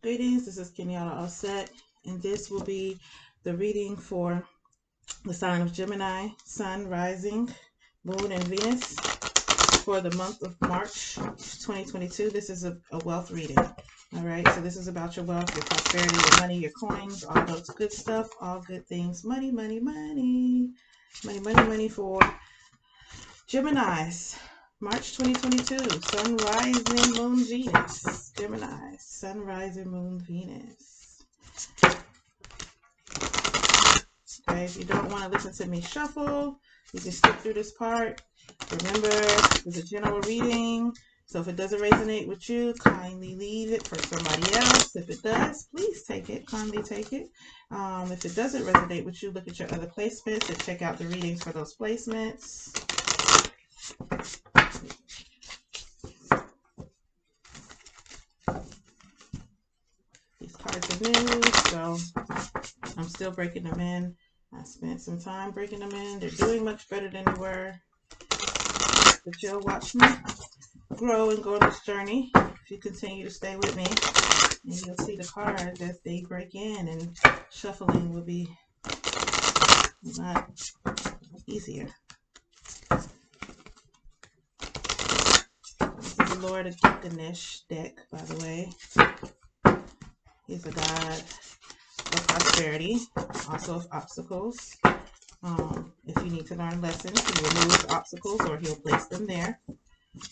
Greetings, this is Kenyatta Auset, and this will be the reading for the sign of Gemini, Sun, Rising, Moon, and Venus for the month of March 2022. This is a wealth reading. All right, so this is about your wealth, your prosperity, your money, your coins, all those good stuff, all good things. Money, money, money. Money, money, money for Geminis. March 2022, Sun, Rising, Moon, Venus. Gemini, Sun, Rising, Moon, Venus. Okay, if you don't want to listen to me shuffle, you can skip through this part. Remember, it's a general reading, so if it doesn't resonate with you, kindly leave it for somebody else. If it does, please take it, kindly take it. If it doesn't resonate with you, look at your other placements and check out the readings for those placements. These cards are new, so I'm still breaking them in. I spent some time breaking them in. They're doing much better than they were. But you'll watch me grow and go on this journey if you continue to stay with me. And you'll see the cards as they break in, and shuffling will be a lot easier. This is the Lord of Ganesh deck, by the way. He's a god of prosperity, also of obstacles. If you need to learn lessons, he removes obstacles or he'll place them there.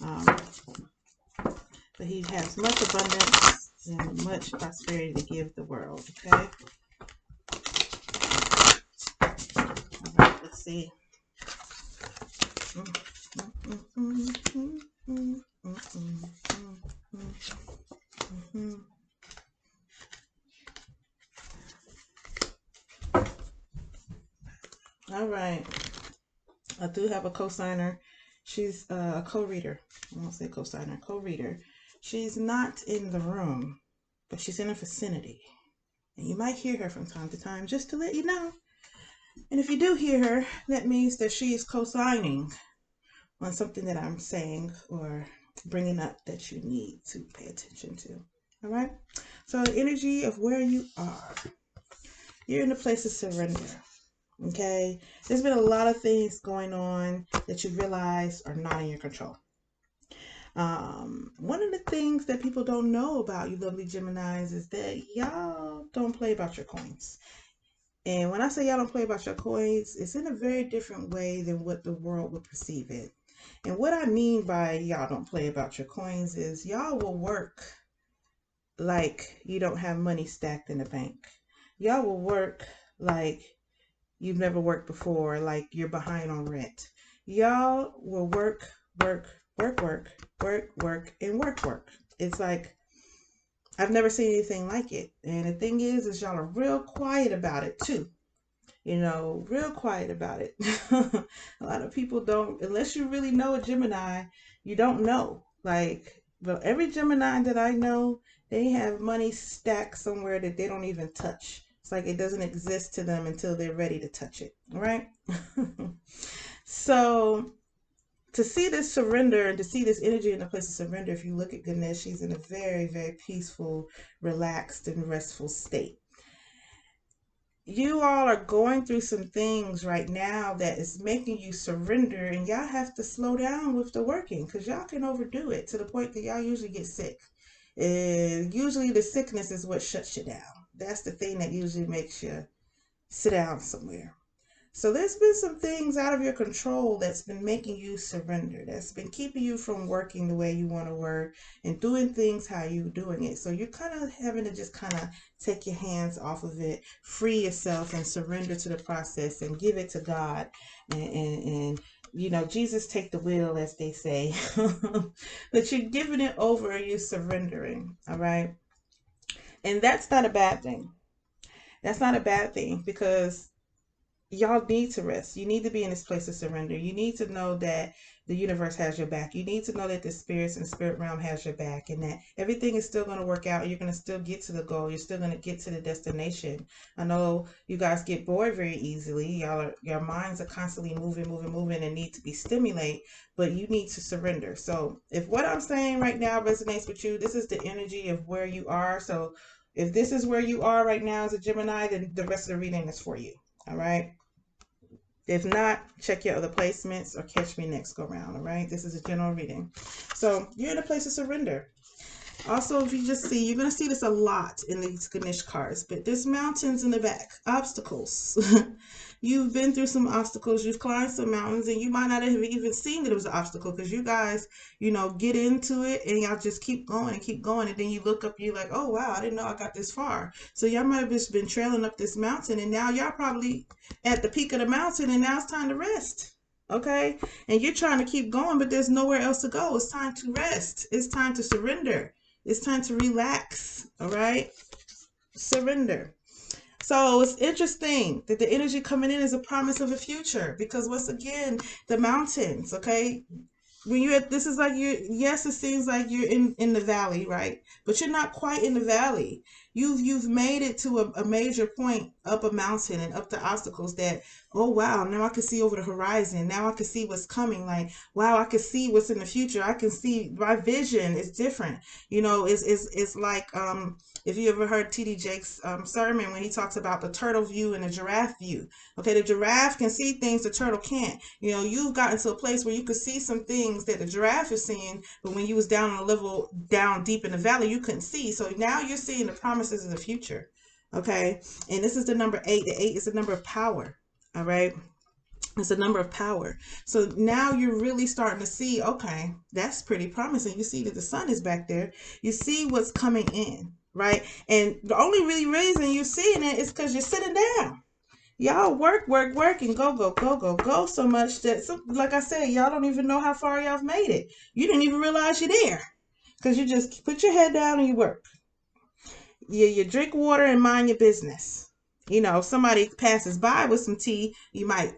But he has much abundance and much prosperity to give the world, okay? All right, let's see. All right. I do have a co-signer. She's a co-reader. I won't say co-signer, co-reader. She's not in the room, but she's in the vicinity. And you might hear her from time to time, just to let you know. And if you do hear her, that means that she is co-signing on something that I'm saying or bringing up that you need to pay attention to. All right? So the energy of where you are. You're in a place of surrender. Okay, there's been a lot of things going on that you realize are not in your control. One of the things that people don't know about you lovely Geminis is that y'all don't play about your coins. And when I say y'all don't play about your coins, it's in a very different way than what the world would perceive it. And what I mean by y'all don't play about your coins is y'all will work like you don't have money stacked in the bank. Y'all will work like you've never worked before, like you're behind on rent. Y'all will work, and work. It's like I've never seen anything like it. And the thing is y'all are real quiet about it too. Real quiet about it. A lot of people don't, unless you really know a Gemini, you don't know. But every Gemini that I know, they have money stacked somewhere that they don't even touch. It's like it doesn't exist to them until they're ready to touch it. All right? So to see this surrender and to see this energy in a place of surrender, if you look at Ganesh, she's in a very, very peaceful, relaxed, and restful state. You all are going through some things right now that is making you surrender, and y'all have to slow down with the working because y'all can overdo it to the point that y'all usually get sick. And usually the sickness is what shuts you down. That's the thing that usually makes you sit down somewhere. So there's been some things out of your control that's been making you surrender, that's been keeping you from working the way you want to work and doing things how you're doing it. So you're kind of having to just kind of take your hands off of it, free yourself and surrender to the process and give it to God. And Jesus take the wheel, as they say. But you're giving it over and you're surrendering. All right. And that's not a bad thing. That's not a bad thing because y'all need to rest. You need to be in this place of surrender. You need to know that the universe has your back. You need to know that the spirits and the spirit realm has your back, and that everything is still going to work out. You're going to still get to the goal. You're still going to get to the destination. I know you guys get bored very easily. Your minds are constantly moving, and need to be stimulated, but you need to surrender. So if what I'm saying right now resonates with you, this is the energy of where you are. So if this is where you are right now as a Gemini, then the rest of the reading is for you. All right. If not, check your other placements or catch me next go round. All right. This is a general reading. So you're in a place of surrender. Also, if you just see, you're going to see this a lot in these Ganesh cards, but there's mountains in the back, obstacles. You've been through some obstacles, you've climbed some mountains, and you might not have even seen that it was an obstacle because you guys, get into it and y'all just keep going and keep going. And then you look up, you're like, oh, wow, I didn't know I got this far. So y'all might have just been trailing up this mountain, and now y'all probably at the peak of the mountain, and now it's time to rest. Okay? And you're trying to keep going, but there's nowhere else to go. It's time to rest. It's time to surrender. It's time to relax, all right? Surrender. So it's interesting that the energy coming in is a promise of a future because once again, the mountains, okay? When you're at, this is like yes, it seems like you're in the valley, right? But you're not quite in the valley. You've made it to a major point up a mountain and up the obstacles that, oh wow, now I can see over the horizon. Now I can see what's coming. Like, wow, I can see what's in the future. I can see my vision is different. It's like if you ever heard TD Jakes' sermon when he talks about the turtle view and the giraffe view. Okay, the giraffe can see things the turtle can't. You've gotten to a place where you could see some things that the giraffe is seeing, but when you was down on a level down deep in the valley, you couldn't see. So now you're seeing the promises of the future. Okay, and this is the number 8. The 8 is the number of power. All right. It's a number of power. So now you're really starting to see, okay, that's pretty promising. You see that the sun is back there. You see what's coming in, right? And the only really reason you're seeing it is because you're sitting down. Y'all work, and go so much that, like I said, y'all don't even know how far y'all have made it. You didn't even realize you're there because you just put your head down and you work. You drink water and mind your business. If somebody passes by with some tea, you might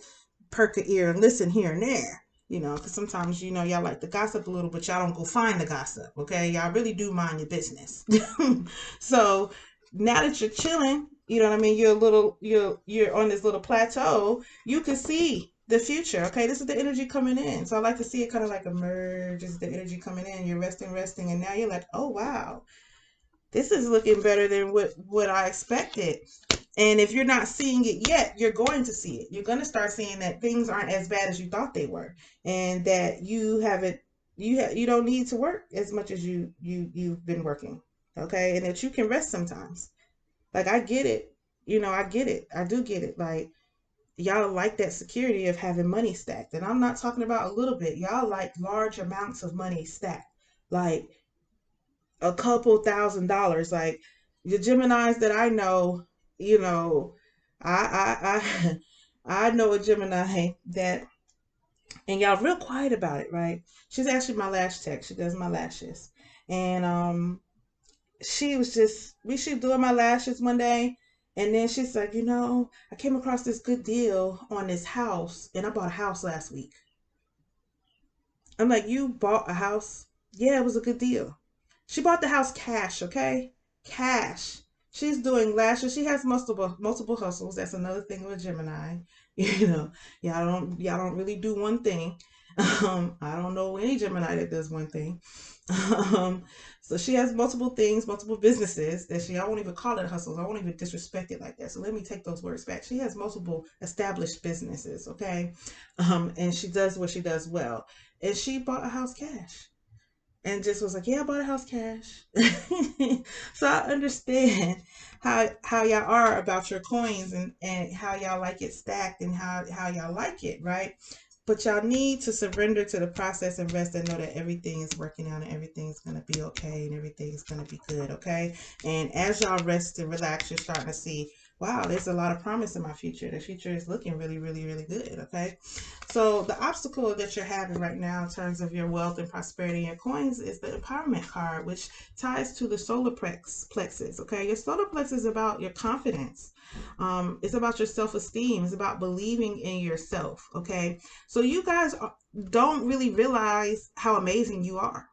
perk an ear and listen here and there. Because sometimes, y'all like to gossip a little, but y'all don't go find the gossip. Okay. Y'all really do mind your business. So now that you're chilling, you know what I mean? You're on this little plateau. You can see the future. Okay. This is the energy coming in. So I like to see it kind of like emerge. This is the energy coming in. You're resting. And now you're like, oh, wow, this is looking better than what I expected. And if you're not seeing it yet, you're going to see it. You're going to start seeing that things aren't as bad as you thought they were, and that you don't need to work as much as you've been working. Okay, and that you can rest sometimes. Like, I get it. I get it. I do get it. Like, y'all like that security of having money stacked, and I'm not talking about a little bit. Y'all like large amounts of money stacked, like a couple $1,000s. Like the Geminis that I know, I I know a Gemini that, and y'all real quiet about it, right? She's actually my lash tech. She does my lashes, and she was just she doing my lashes one day, and then she's like, I came across this good deal on this house, and I bought a house last week. I'm like, you bought a house? Yeah, it was a good deal. She bought the house cash, okay? Cash. She's doing lashes. She has multiple hustles. That's another thing with Gemini. You know, y'all don't really do one thing. I don't know any Gemini that does one thing. Um, so she has multiple things, multiple businesses that I won't even call it hustles. I won't even disrespect it like that. So let me take those words back. She has multiple established businesses, okay? And she does what she does well. And she bought a house cash and just was like, yeah, I bought a house cash. So I understand how y'all are about your coins, and how y'all like it stacked, and how y'all like it, right? But y'all need to surrender to the process and rest, and know that everything is working out and everything's going to be okay and everything's going to be good, okay? And as y'all rest and relax, you're starting to see wow, there's a lot of promise in my future. The future is looking really, really, really good. Okay. So the obstacle that you're having right now in terms of your wealth and prosperity and your coins is the empowerment card, which ties to the solar plexus. Okay. Your solar plexus is about your confidence. It's about your self-esteem. It's about believing in yourself. Okay. So you guys don't really realize how amazing you are,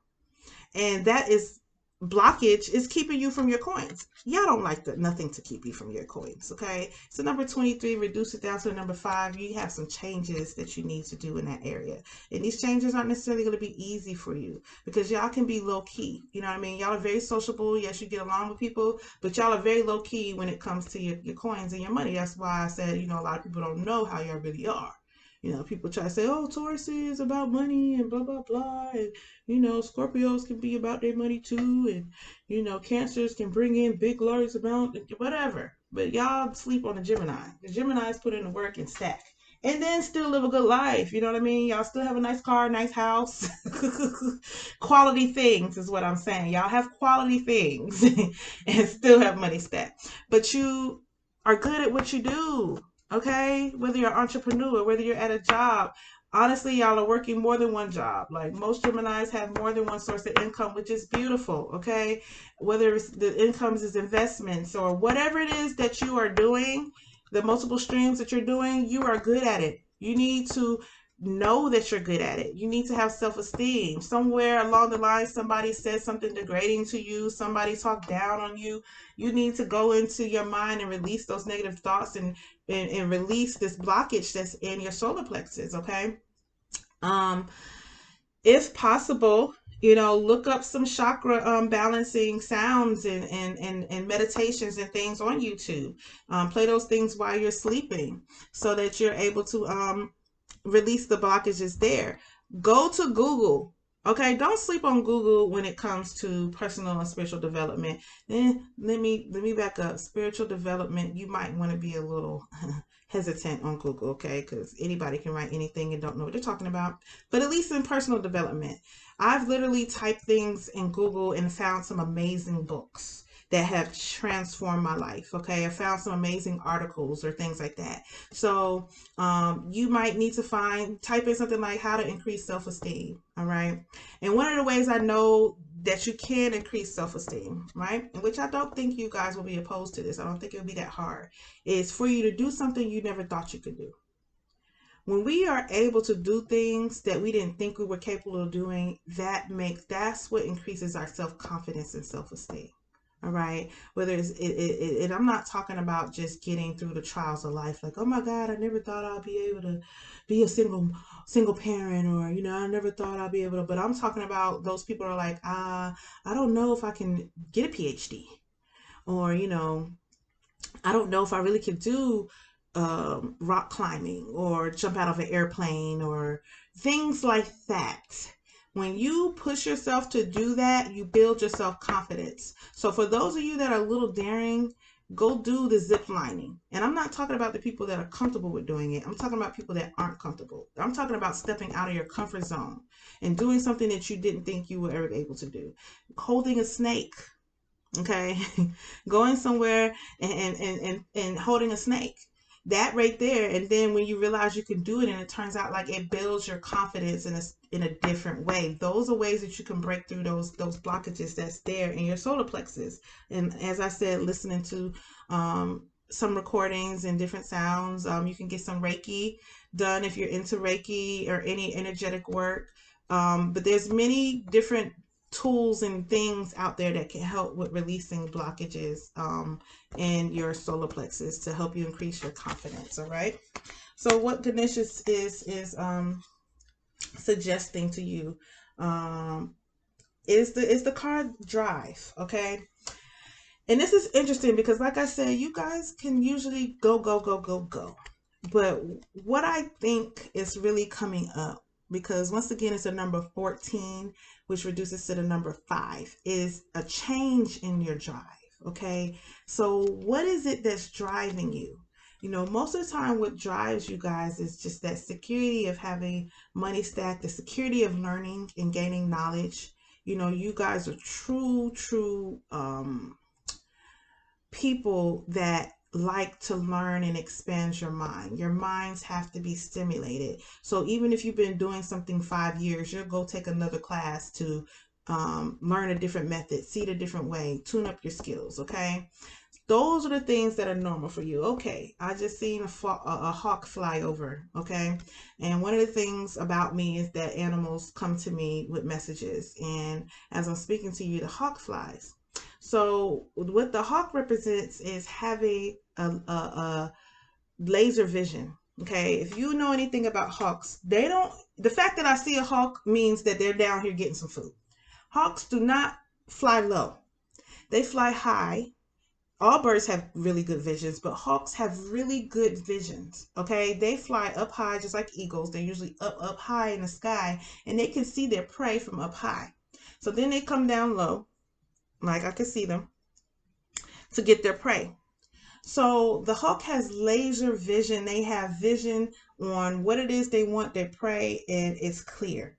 and that is blockage is keeping you from your coins. Y'all don't like nothing to keep you from your coins. Okay, so number 23, reduce it down to number 5. You have some changes that you need to do in that area, and these changes aren't necessarily going to be easy for you because y'all can be low key. You know what I mean? Y'all are very sociable. Yes, you get along with people, but y'all are very low key when it comes to your coins and your money. That's why I said, a lot of people don't know how y'all really are. People try to say, oh, Taurus is about money and blah, blah, blah. And, Scorpios can be about their money too. And, Cancers can bring in big, large amount, whatever. But y'all sleep on the Gemini. The Geminis put in the work and stack. And then still live a good life. You know what I mean? Y'all still have a nice car, nice house. Quality things is what I'm saying. Y'all have quality things and still have money stacked. But you are good at what you do. Okay, whether you're an entrepreneur, whether you're at a job, honestly, y'all are working more than one job. Like most Geminis have more than one source of income, which is beautiful. Okay, whether it's the incomes is investments or whatever it is that you are doing, the multiple streams that you're doing, you are good at it. You need to know that you're good at it. You need to have self-esteem. Somewhere along the line, somebody said something degrading to you, somebody talked down on you. You need to go into your mind and release those negative thoughts and release this blockage that's in your solar plexus. Okay. um if possible, look up some chakra balancing sounds and meditations and things on YouTube. Play those things while you're sleeping so that you're able to release the blockages there. Go to Google. Okay, don't sleep on Google when it comes to personal and spiritual development. Then let me back up. Spiritual development, you might want to be a little hesitant on Google, okay? Because anybody can write anything and don't know what they're talking about. But at least in personal development, I've literally typed things in Google and found some amazing books that have transformed my life. Okay, I found some amazing articles or things like that. So you might need to type in something like how to increase self-esteem. All right, and one of the ways I know that you can increase self-esteem, right, which I don't think you guys will be opposed to this, I don't think it'll be that hard, is for you to do something you never thought you could do. When we are able to do things that we didn't think we were capable of doing, that's what increases our self-confidence and self-esteem. All right, whether and I'm not talking about just getting through the trials of life, like, oh my God, I never thought I'd be able to be a single parent, or I never thought I'd be able to. But I'm talking about those people who are like, I don't know if I can get a PhD, or I don't know if I really could do rock climbing or jump out of an airplane or things like that. When you push yourself to do that, you build your self confidence. So for those of you that are a little daring, go do the zip lining. And I'm not talking about the people that are comfortable with doing it. I'm talking about people that aren't comfortable. I'm talking about stepping out of your comfort zone and doing something that you didn't think you were ever able to do. Holding a snake. Okay. Going somewhere and holding a snake, that right there. And then when you realize you can do it, and it turns out like it builds your confidence in a different way. Those are ways that you can break through those blockages that's there in your solar plexus. And as I said, listening to some recordings and different sounds, you can get some Reiki done if you're into Reiki or any energetic work. But there's many different tools and things out there that can help with releasing blockages in your solar plexus to help you increase your confidence. All right. So what Ganesh is suggesting to you is the card drive. Okay. And this is interesting because, like I said, you guys can usually go, go, go, go, go. But what I think is really coming up, because once again, it's a number 14, which reduces to the number 5, is a change in your drive. Okay. So what is it that's driving you? Most of the time what drives you guys is just that security of having money stacked, the security of learning and gaining knowledge. You guys are true people that like to learn and expand your mind. Your minds have to be stimulated. So even if you've been doing something 5 years, you'll go take another class to learn a different method, see it a different way, tune up your skills. Okay. Those are the things that are normal for you. Okay, I just seen a hawk fly over. Okay, and one of the things about me is that animals come to me with messages, and as I'm speaking to you, the hawk flies. So what the hawk represents is having a laser vision. Okay, if you know anything about hawks, they don't. The fact that I see a hawk means that they're down here getting some food. Hawks do not fly low; they fly high. All birds have really good visions, but hawks have really good visions. Okay, they fly up high just like eagles. They're usually up high in the sky, and they can see their prey from up high. So then they come down low, like I can see them, to get their prey. So the hawk has laser vision. They have vision on what it is they want their prey, and it's clear.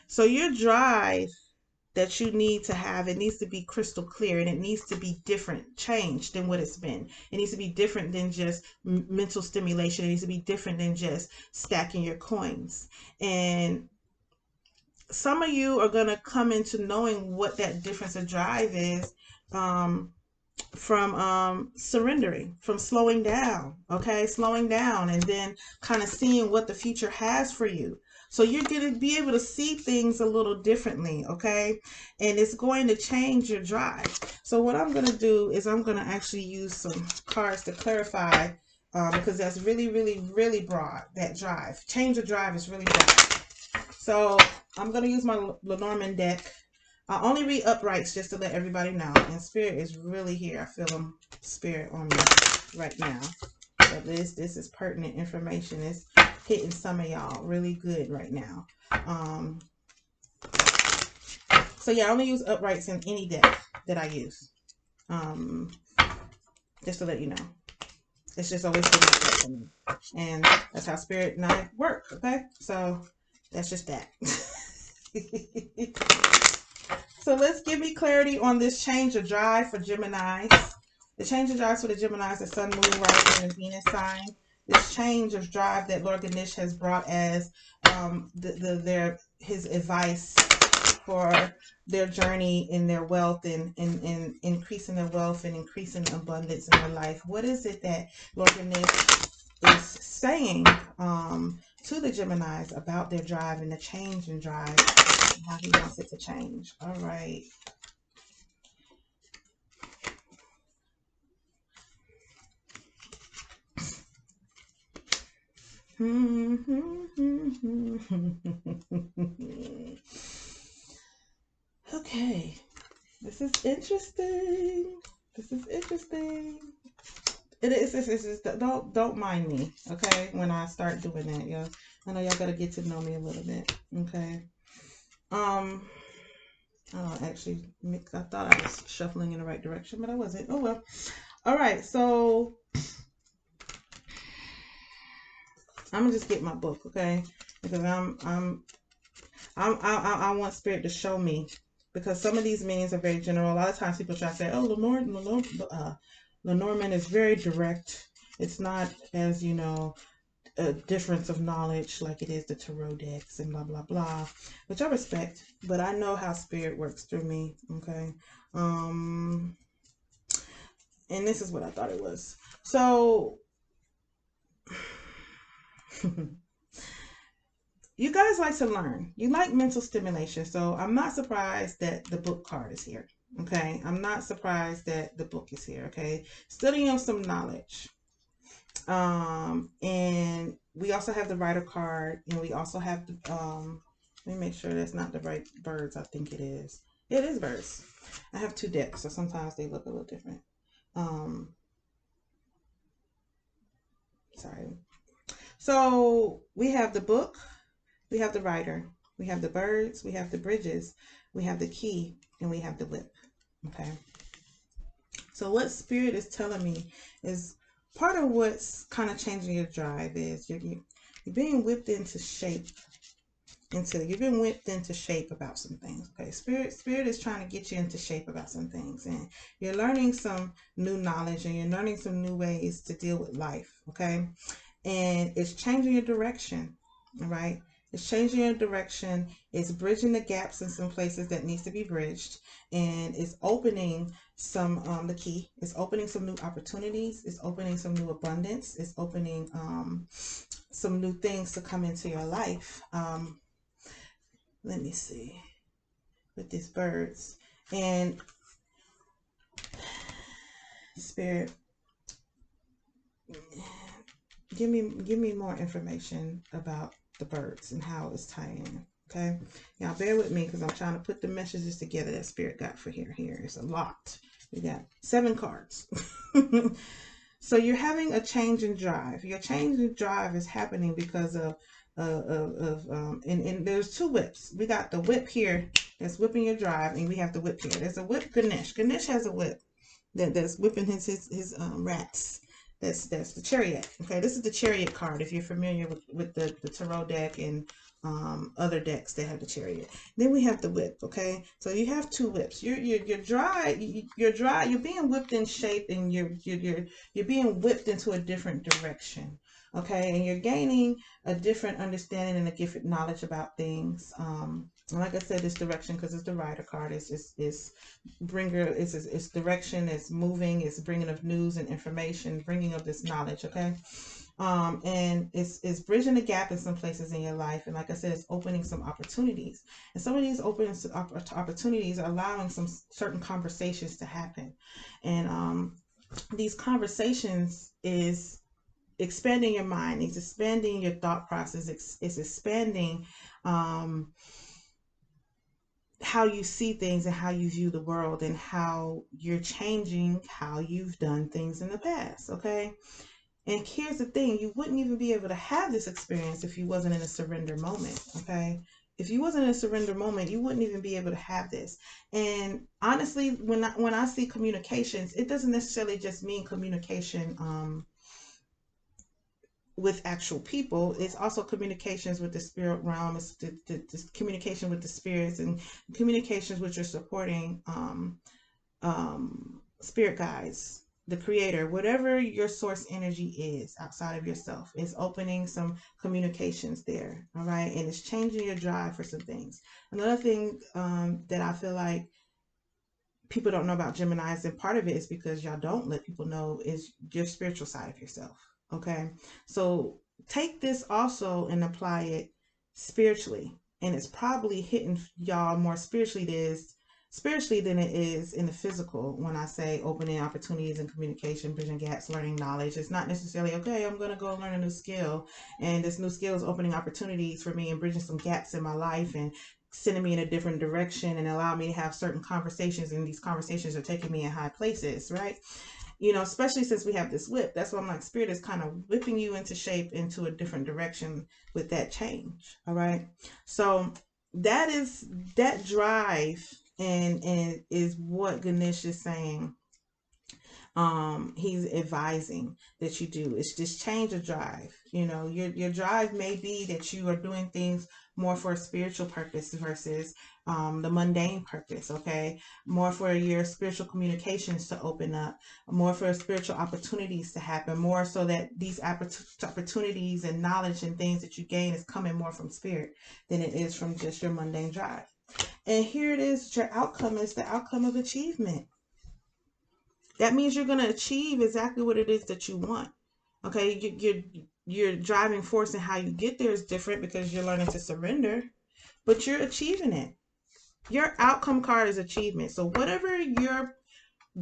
So your drive that you need to have, it needs to be crystal clear, and it needs to be different, changed than what it's been. It needs to be different than just mental stimulation. It needs to be different than just stacking your coins. And some of you are going to come into knowing what that difference of drive is, um, from surrendering, from slowing down. Okay, slowing down, and then kind of seeing what the future has for you. So you're going to be able to see things a little differently. Okay, and it's going to change your drive. So what I'm going to do is I'm going to actually use some cards to clarify, because that's really, really, really broad. That drive, change of drive, is really broad. So I'm going to use my Lenormand deck. I only read uprights just to let everybody know. And spirit is really here. I feel them, spirit, on me right now. So this is pertinent information. It's hitting some of y'all really good right now. So yeah, I only use uprights in any deck that I use. Just to let you know. It's just always been like that for me. And that's how spirit and I work. Okay? So that's just that. So let's give me clarity on this change of drive for Geminis. The change of drive for the Geminis, the Sun, Moon, Rising, and Venus sign. This change of drive that Lord Ganesh has brought as his advice for their journey in their wealth, and increasing their wealth and increasing abundance in their life. What is it that Lord Ganesh is saying to the Geminis about their drive and the change in drive? How he wants it to change. All right. Okay. This is interesting. This is interesting. It is. Don't mind me, okay? When I start doing that, y'all. I know y'all gotta get to know me a little bit, okay? Actually, I thought I was shuffling in the right direction, but I wasn't. Oh well. All right, so I'm gonna just get my book, okay? Because I want spirit to show me, because some of these meanings are very general. A lot of times people try to say, "Oh, Lenormand is very direct. It's not, as you know, a difference of knowledge like it is the tarot decks and blah blah blah," which I respect, but I know how spirit works through me. Okay, and this is what I thought it was. So you guys like to learn. You like mental stimulation. So I'm not surprised that the book card is here. Okay, I'm not surprised that the book is here. Okay, studying some knowledge. And we also have the writer card, and we also have the let me make sure that's not the right birds. I think it is. It is birds. I have two decks, so sometimes they look a little different. Sorry. So we have the book, we have the writer, we have the birds, we have the bridges, we have the key, and we have the whip. Okay. So what spirit is telling me is part of what's kind of changing your drive is you're being whipped into shape you've been whipped into shape about some things. Okay, spirit is trying to get you into shape about some things, and you're learning some new knowledge, and you're learning some new ways to deal with life. Okay, and it's changing your direction. All right, it's changing your direction. It's bridging the gaps in some places that needs to be bridged, and it's opening some the key. It's opening some new opportunities. It's opening some new abundance. It's opening some new things to come into your life. Let me see with these birds and spirit. Give me more information about the birds and how it's tying in. Okay, now bear with me because I'm trying to put the messages together that spirit got for here. Here it's a lot. We got 7 cards. So you're having a change in drive. Your change in drive is happening because of and there's 2 whips. We got the whip here that's whipping your drive, and we have the whip here. There's a whip. Ganesh has a whip that's whipping his rats. That's the chariot. Okay, this is the chariot card if you're familiar with the tarot deck and other decks that have the chariot. Then we have the whip. Okay, so you have 2 whips. You're dry. You're dry. You're being whipped in shape, and you're being whipped into a different direction. Okay, and you're gaining a different understanding and a different knowledge about things. And like I said, this direction, because it's the rider card, is bringer, it's direction, it's moving, it's bringing of news and information, bringing of this knowledge. Okay, and it's bridging the gap in some places in your life, and like I said, it's opening some opportunities, and some of these open opportunities are allowing some certain conversations to happen, and these conversations is expanding your mind, it's expanding your thought process, it's expanding how you see things and how you view the world, and how you're changing how you've done things in the past. Okay, and here's the thing, you wouldn't even be able to have this experience if you wasn't in a surrender moment. Okay, if you wasn't in a surrender moment, you wouldn't even be able to have this. And honestly, when I see communications, it doesn't necessarily just mean communication with actual people. It's also communications with the spirit realm. It's the communication with the spirits, and communications with your supporting spirit guides, the creator, whatever your source energy is outside of yourself. It's opening some communications there. All right, and it's changing your drive for some things. Another thing that I feel like people don't know about Geminis, and part of it is because y'all don't let people know, is your spiritual side of yourself. Okay, so take this also and apply it spiritually, and it's probably hitting y'all more spiritually than it is in the physical. When I say opening opportunities and communication, bridging gaps, learning knowledge, it's not necessarily, okay, I'm going to go learn a new skill, and this new skill is opening opportunities for me and bridging some gaps in my life and sending me in a different direction and allow me to have certain conversations, and these conversations are taking me in high places, right? You know, especially since we have this whip. That's why I'm like, spirit is kind of whipping you into shape into a different direction with that change. All right, so that drive and is what Ganesh is saying. He's advising that you do. It's just change of drive. You know, your drive may be that you are doing things more for a spiritual purpose versus the mundane purpose. Okay, more for your spiritual communications to open up, more for spiritual opportunities to happen, more so that these opportunities and knowledge and things that you gain is coming more from spirit than it is from just your mundane drive. And here it is, your outcome is the outcome of achievement. That means you're going to achieve exactly what it is that you want. Okay, your driving force and how you get there is different because you're learning to surrender, but you're achieving it. Your outcome card is achievement. So whatever your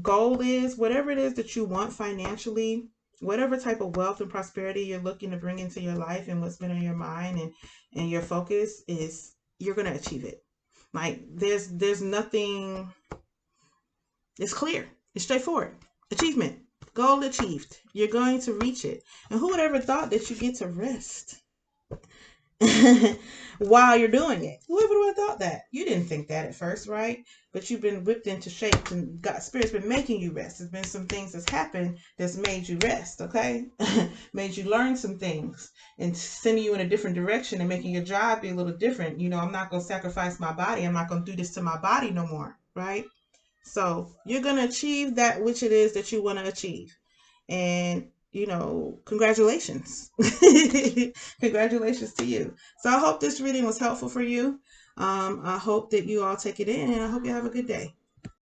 goal is, whatever it is that you want financially, whatever type of wealth and prosperity you're looking to bring into your life, and what's been on your mind and your focus is, you're going to achieve it. Like there's nothing, it's clear, it's straightforward. Achievement, goal achieved. You're going to reach it. And who would ever thought that you get to rest? while you're doing it. Whoever would have thought that? You didn't think that at first, right? But you've been whipped into shape, and God Spirit's been making you rest. There's been some things that's happened that's made you rest, okay? Made you learn some things and sending you in a different direction and making your job be a little different. You know, I'm not gonna sacrifice my body. I'm not gonna do this to my body no more, right? So you're gonna achieve that which it is that you want to achieve. And congratulations. Congratulations to you. So I hope this reading was helpful for you. I hope that you all take it in, and I hope you have a good day.